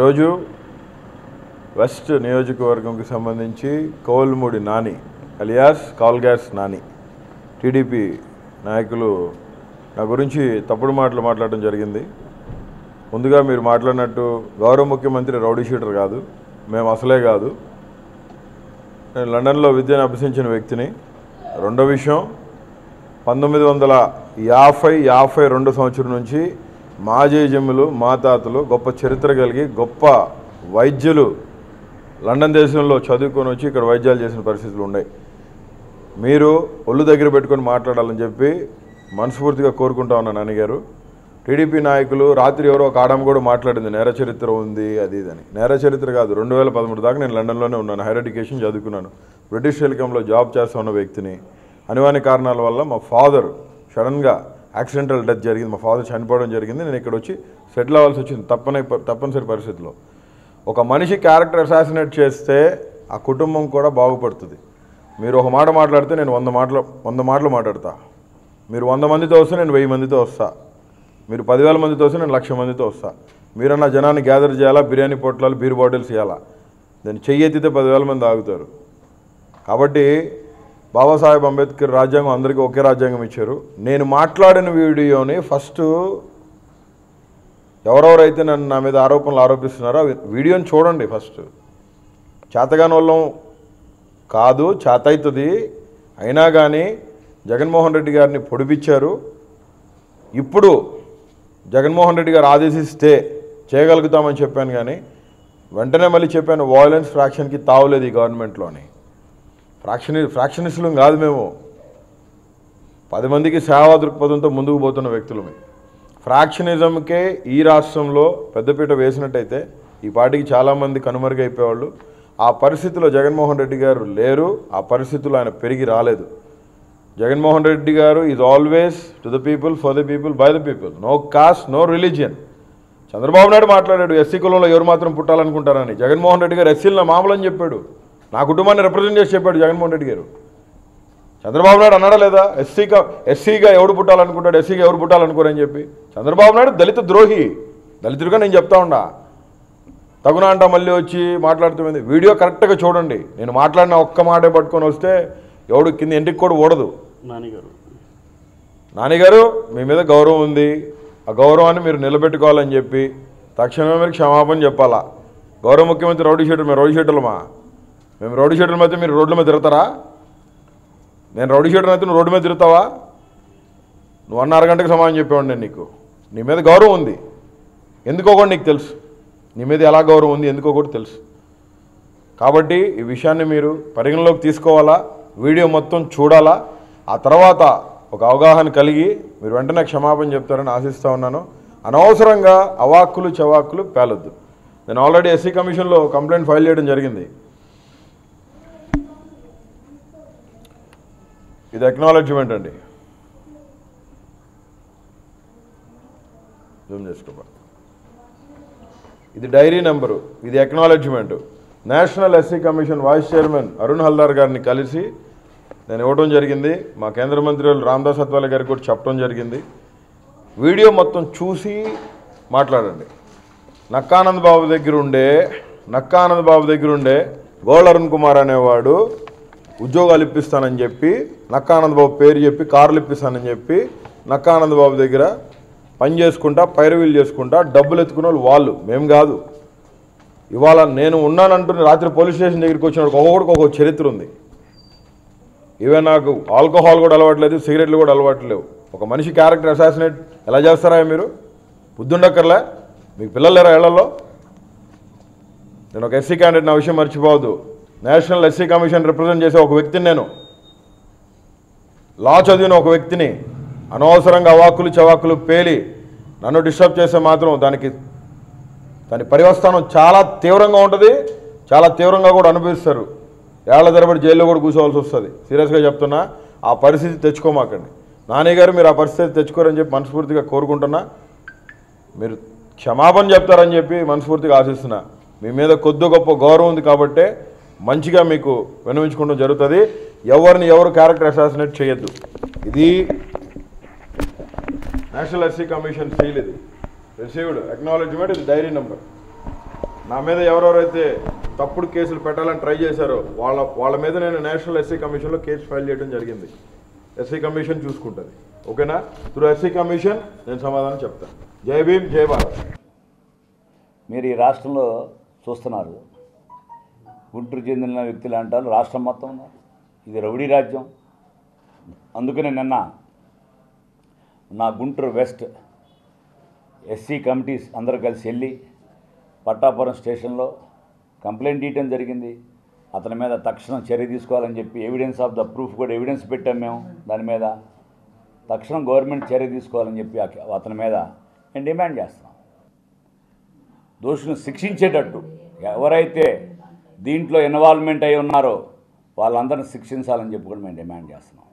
ఈరోజు వెస్ట్ నియోజకవర్గంకి సంబంధించి Kovalamudi Nani alias call gas Nani TDP నాయకులు నా గురించి తప్పుడు మాటలు మాట్లాడడం జరిగింది. ముందుగా మీరు మాట్లాడినట్టు గౌరవ ముఖ్యమంత్రి రౌడీ షీటర్ కాదు, మేము అసలే కాదు. నేను లండన్లో విద్యను అభ్యసించిన వ్యక్తిని. రెండో విషయం, 1952 సంవత్సరం నుంచి మా జేజమ్ములు మా తాతలు గొప్ప చరిత్ర కలిగి గొప్ప వైద్యులు లండన్ దేశంలో చదువుకొని వచ్చి ఇక్కడ వైద్యాలు చేసిన పరిస్థితులు ఉన్నాయి. మీరు ఒళ్ళు దగ్గర పెట్టుకొని మాట్లాడాలని చెప్పి మనస్ఫూర్తిగా కోరుకుంటా ఉన్నాను. నాన్నగారు టీడీపీ నాయకులు రాత్రి ఎవరో ఒక ఆడమ కూడా మాట్లాడింది నేర చరిత్ర ఉంది అది ఇదని. నేర చరిత్ర కాదు. 2013 దాకా నేను లండన్లోనే ఉన్నాను. హైయర్ ఎడ్యుకేషన్ చదువుకున్నాను. బ్రిటిష్ టెలికాంలో జాబ్ చేస్తూ ఉన్న వ్యక్తిని. అనివార్య కారణాల వల్ల మా ఫాదర్ సడన్గా యాక్సిడెంటల్ డెత్ జరిగింది. మా ఫాదర్ చనిపోవడం జరిగింది. నేను ఇక్కడ వచ్చి సెటిల్ అవ్వాల్సి వచ్చింది తప్పనిసరి పరిస్థితిలో. ఒక మనిషి క్యారెక్టర్ అసాసినేట్ చేస్తే ఆ కుటుంబం కూడా బాగుపడుతుంది. మీరు ఒక మాట మాట్లాడితే నేను 100 మాటలు మాట్లాడతా. మీరు 100 మందితో వస్తే నేను 1000 మందితో వస్తా. మీరు 10,000 మందితో వస్తే నేను 1,00,000 మందితో వస్తా. మీరన్నా జనాన్ని గ్యాదర్ చేయాలా, బిర్యానీ పొట్లాలు బీర్ బాటిల్స్ ఇవ్వాలా. నేను చెయ్యెత్తితే 10,000 మంది ఆగుతారు. కాబట్టి బాబాసాహెబ్ అంబేద్కర్ రాజ్యాంగం అందరికీ ఒకే రాజ్యాంగం ఇచ్చారు. నేను మాట్లాడిన వీడియోని ఫస్ట్ ఎవరెవరైతే నన్ను నా మీద ఆరోపణలు ఆరోపిస్తున్నారో వీడియోని చూడండి. ఫస్ట్ చేతగాని వాళ్ళం కాదు, చేత అవుతుంది. అయినా కానీ జగన్మోహన్ రెడ్డి గారిని పొడిపించారు. ఇప్పుడు జగన్మోహన్ రెడ్డి గారు ఆదేశిస్తే చేయగలుగుతామని చెప్పాను. కానీ వెంటనే మళ్ళీ చెప్పాను, వాయిలెన్స్ ఫ్రాక్షన్కి తావులేదు ఈ గవర్నమెంట్లోని. ఫ్రాక్షనిస్టులు కాదు మేము. 10 మందికి సేవా దృక్పథంతో ముందుకు పోతున్న వ్యక్తులమే. ఫ్రాక్షనిజంకే ఈ రాష్ట్రంలో పెద్దపీట వేసినట్టయితే ఈ పార్టీకి చాలామంది కనుమరుగైపోయేవాళ్ళు. ఆ పరిస్థితిలో జగన్మోహన్ రెడ్డి గారు లేరు. ఆ పరిస్థితుల్లో ఆయన పెరిగి రాలేదు. జగన్మోహన్ రెడ్డి గారు is always to the people, for the people, by the people. No caste, no religion. Chandrababu Naidu మాట్లాడాడు ఎస్సీ కులంలో ఎవరు మాత్రం పుట్టాలనుకుంటారని. జగన్మోహన్ రెడ్డి గారు ఎస్సీలు నా మామూలు అని చెప్పాడు. నా కుటుంబాన్ని రిప్రజెంట్ చేసి చెప్పాడు జగన్మోహన్ రెడ్డి గారు. చంద్రబాబు నాయుడు అన్నాడా లేదా ఎస్సీగా ఎవడు పుట్టాలనుకుంటాడు, ఎస్సీగా ఎవరు పుట్టాలనుకోరని చెప్పి. చంద్రబాబు నాయుడు దళిత ద్రోహి. దళితుడిగా నేను చెప్తా ఉండా. తగునా అంట మళ్ళీ వచ్చి మాట్లాడుతుంది. వీడియో కరెక్ట్గా చూడండి. నేను మాట్లాడిన ఒక్క మాటే పట్టుకొని వస్తే ఎవడు కింద ఇంటికి కూడా ఓడదు. నానిగారు మీ మీద గౌరవం ఉంది. ఆ గౌరవాన్ని మీరు నిలబెట్టుకోవాలని చెప్పి తక్షణమే మీరు క్షమాపణ చెప్పాలా. గౌరవ ముఖ్యమంత్రి రౌడీ షీటర్, మేము రౌడీ షీటర్లమా? మేము రౌడీ షీటర్ల మధ్య మీరు రోడ్ల మీద తిరుగుతారా? నేను రౌడీ షీటర్ అయితే నువ్వు రోడ్డు మీద తిరుగుతావా? నువ్వు 1.5 గంటకు సమాధానం చెప్పేవాడు నేను నీకు. నీ మీద గౌరవం ఉంది ఎందుకో కూడా నీకు తెలుసు. నీ మీద ఎలా గౌరవం ఉంది ఎందుకో కూడా తెలుసు. కాబట్టి ఈ విషయాన్ని మీరు పరిగణలోకి తీసుకోవాలా. వీడియో మొత్తం చూడాలా. ఆ తర్వాత ఒక అవగాహన కలిగి మీరు వెంటనే క్షమాపణ చెప్తారని ఆశిస్తూ ఉన్నాను. అనవసరంగా అవాక్కులు చవాక్కులు పేలొద్దు. నేను ఆల్రెడీ ఎస్సీ కమిషన్లో కంప్లైంట్ ఫైల్ చేయడం జరిగింది. ఇది అక్నాలెడ్జ్మెంట్ అండి. జూమ్ చేసుకోబా. ఇది డైరీ నెంబరు, ఇది acknowledgement. National SC commission vice chairman Arun Haldar గారిని కలిసి నేను ఇవ్వడం జరిగింది. మా కేంద్ర మంత్రులు రామదాస్ అత్వాలే గారికి కూడా చెప్పడం జరిగింది. వీడియో మొత్తం చూసి మాట్లాడండి. నక్కానంద్ బాబు దగ్గర ఉండే గోల్డ్ అరుణ్ కుమార్ అనేవాడు ఉద్యోగాలు ఇప్పిస్తానని చెప్పి నక్కానంద్ బాబు పేరు చెప్పి కార్లు ఇప్పిస్తానని చెప్పి నక్కానంద్ బాబు దగ్గర పని చేసుకుంటా పైరవీలు చేసుకుంటా డబ్బులు ఎత్తుకునే వాళ్ళు మేము కాదు. ఇవాళ నేను ఉన్నానంటున్న రాత్రి పోలీస్ స్టేషన్ దగ్గరికి వచ్చిన ఒక్కొక్కడికి ఒక్కొక్క చరిత్ర ఉంది. ఇవే నాకు ఆల్కహాల్ కూడా అలవాట్లేదు, సిగరెట్లు కూడా అలవాట్లేవు. ఒక మనిషి క్యారెక్టర్ అసాసినేట్ ఎలా చేస్తారా మీరు? బుద్ధుండక్కర్లే? మీకు పిల్లలు లేరా ఏళ్లలో? నేను ఒక ఎస్సీ క్యాండిడేట్, నా విషయం మర్చిపోవద్దు. నేషనల్ ఎస్సీ కమిషన్ రిప్రజెంట్ చేసే ఒక వ్యక్తిని, నేను లా చదివిన ఒక వ్యక్తిని. అనవసరంగా అవాక్కులు చవాక్కులు పేలి నన్ను డిస్టర్బ్ చేస్తే మాత్రం దాని పర్యవస్థానం చాలా తీవ్రంగా ఉంటుంది. చాలా తీవ్రంగా కూడా అనుభవిస్తారు. ఏళ్ల తరబడి జైల్లో కూడా కూర్చోవాల్సి వస్తుంది. సీరియస్గా చెప్తున్నా, ఆ పరిస్థితి తెచ్చుకోమాకండి. నాని గారు మీరు ఆ పరిస్థితి తెచ్చుకోరని చెప్పి మనస్ఫూర్తిగా కోరుకుంటున్నా. మీరు క్షమాపణ చెప్తారని చెప్పి మనస్ఫూర్తిగా ఆశిస్తున్నా. మీ మీద కొద్ది గొప్ప గౌరవం ఉంది కాబట్టే మంచిగా మీకు విన్నవించుకోవడం జరుగుతుంది. ఎవరిని ఎవరు క్యారెక్టర్ అసాసినేట్ చేయొద్దు. ఇది నేషనల్ ఎస్సీ కమిషన్ సీల్. ఇది రిసీవ్డ్ అక్నాలెడ్జ్మెంట్. ఇది డైరీ నెంబర్. నా మీద ఎవరెవరైతే తప్పుడు కేసులు పెట్టాలని ట్రై చేశారో వాళ్ళ మీద నేను నేషనల్ ఎస్సీ కమిషన్లో కేసు ఫైల్ చేయడం జరిగింది. ఎస్సీ కమిషన్ చూసుకుంటుంది. ఓకేనా? త్రూ ఎస్సీ కమిషన్ నేను సమాధానం చెప్తాను. జై భీమ్, జై భారత్. మీరు ఈ రాష్ట్రంలో చూస్తున్నారు, గుంటూరు చెందిన వ్యక్తులు అంటారు రాష్ట్రం మొత్తం ఉన్నారు. ఇది రౌడీ రాజ్యం. అందుకనే నిన్న నా గుంటూరు వెస్ట్ ఎస్సీ కమిటీస్ అందరూ కలిసి వెళ్ళి పట్టాపురం స్టేషన్లో కంప్లైంట్ ఇవ్వడం జరిగింది. అతని మీద తక్షణం చర్య తీసుకోవాలని చెప్పి ఎవిడెన్స్ ఆఫ్ ద ప్రూఫ్ కూడా ఎవిడెన్స్ పెట్టాం మేము. దాని మీద తక్షణం గవర్నమెంట్ చర్య తీసుకోవాలని చెప్పి అతని మీద మేము డిమాండ్ చేస్తున్నాం. దోషులను శిక్షించేటట్టు ఎవరైతే దీంట్లో ఇన్వాల్వ్మెంట్ అయి ఉన్నారో వాళ్ళందరినీ శిక్షించాలని చెప్పి కూడా మేము డిమాండ్ చేస్తున్నాం.